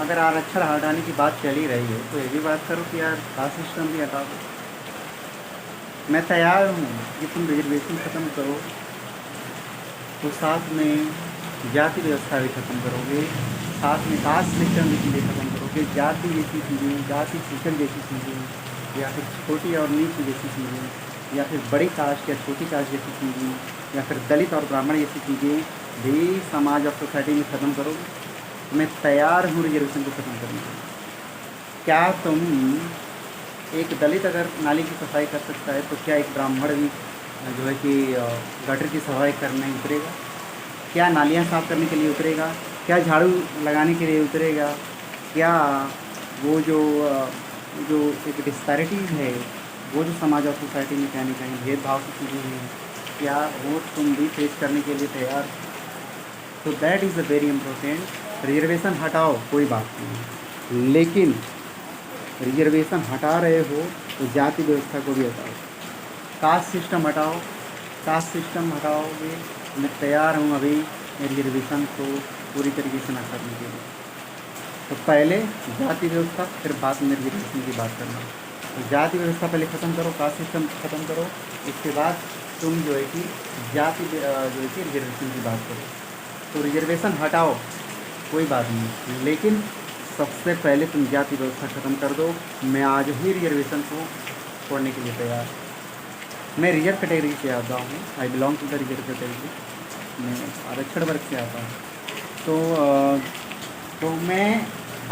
अगर आरक्षण हटाने की बात चल ही रही है तो ये भी बात करो कि यार कास्ट सिस्टम भी हटा दो। मैं तैयार हूँ कि तुम रिजर्वेशन ख़त्म करो तो साथ में जाति व्यवस्था भी ख़त्म करोगे, साथ में कास्ट सिस्टम की चीज़ें ख़त्म करोगे, जाति जैसी चीज़ें, जाति सूचक जैसी चीज़ें, या फिर छोटी और नीच जैसी चीज़ें, या फिर बड़ी कास्ट या छोटी कास्ट जैसी चीज़ें, या फिर दलित और ब्राह्मण जैसी चीज़ें भी समाज और सोसाइटी में ख़त्म करोगे। तो मैं तैयार हूँ रिजर्वेशन को ख़त्म करने के लिए। क्या तुम, एक दलित अगर नाली की सफाई कर सकता है तो क्या एक ब्राह्मण भी जो है कि गटर की सफाई करने उतरेगा? क्या नालियाँ साफ़ करने के लिए उतरेगा? क्या झाड़ू लगाने के लिए उतरेगा? क्या वो जो एक डिस्पैरिटीज़ है, वो जो समाज और सोसाइटी में कहीं न कहीं भेदभाव की चीज़ें हैं, क्या वो तुम भी फेस करने के लिए तैयार हो? तो that is a very important. Reservation हटाओ कोई बात नहीं, लेकिन रिजर्वेशन हटा रहे हो तो जाति व्यवस्था को भी हटाओ, कास्ट सिस्टम हटाओ। कास्ट सिस्टम हटाओगे, मैं तैयार हूँ अभी रिजर्वेशन को पूरी तरीके से ना करने के लिए। तो पहले जाति व्यवस्था, फिर बाद में रिजर्वेशन की बात करना। तो जाति व्यवस्था पहले ख़त्म करो, कास्ट सिस्टम ख़त्म करो, उसके बाद तुम जो है कि जो है कि रिजर्वेशन की बात करो। तो रिजर्वेशन हटाओ कोई बात नहीं, लेकिन सबसे पहले तुम जाति व्यवस्था ख़त्म कर दो। मैं आज ही रिजर्वेशन को छोड़ने के लिए तैयार हूँ। मैं रिजर्व कैटेगरी से आता हूँ, I belong to the reserve category. मैं आरक्षण वर्ग से आता हूँ। तो तो मैं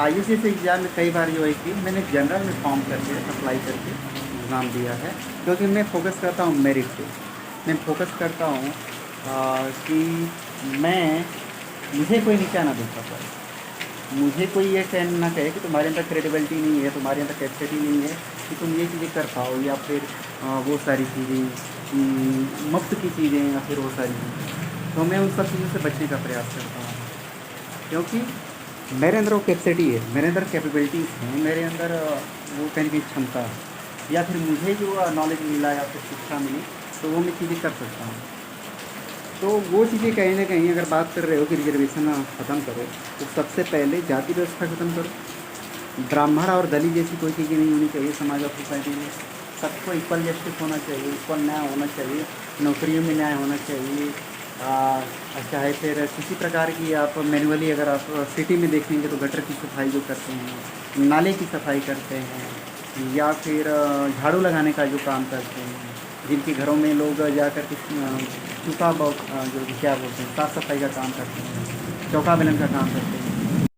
IUCS एग्ज़ाम में कई बार जो है कि मैंने जनरल में फॉर्म करके अप्लाई करके एग्ज़ाम दिया है, क्योंकि मैं फोकस करता हूँ मेरिट पे। मैं फोकस करता हूँ कि मैं मुझे कोई नीचा ना दिखा पाए, मुझे कोई ये कह ना कहे कि तुम्हारे अंदर क्रेडिबिलिटी नहीं है, तुम्हारे अंदर कैपेसिटी नहीं है कि तुम ये चीज़ें कर पाओ, या फिर वो सारी चीज़ें मुफ्त की चीज़ें, या फिर वो सारी चीज़ें। तो मैं उन सब चीज़ों से बचने का प्रयास करता हूँ, क्योंकि मेरे अंदर वो कैपेसिटी है, मेरे अंदर कैपेबिलिटीज़ हैं, मेरे अंदर वो कहने की क्षमता है, या फिर मुझे जो नॉलेज मिला या फिर शिक्षा मिली, तो वो मैं चीज़ें कर सकता हूँ। तो वो चीज़ें कहीं ना कहीं अगर बात कर रहे हो कि रिजर्वेशन ख़त्म करो, तो सबसे पहले जाति व्यवस्था ख़त्म करो। ब्राह्मण और दलित जैसी कोई चीज़ें नहीं होनी चाहिए समाज और सोसाइटी में। सबको इक्वल जस्टिस होना चाहिए, इक्वल न्याय होना चाहिए, नौकरियों में न्याय होना चाहिए। चाहे फिर किसी प्रकार की आप मैनुअली, अगर आप सिटी में देखेंगे तो गटर की सफाई जो करते हैं, नाले की सफाई करते हैं, या फिर झाड़ू लगाने का जो काम करते हैं, जिनके घरों में लोग जाकर के चूल्हा जो क्या बोलते हैं, साफ़ सफाई का काम करते हैं, चौका बेलन का काम करते हैं,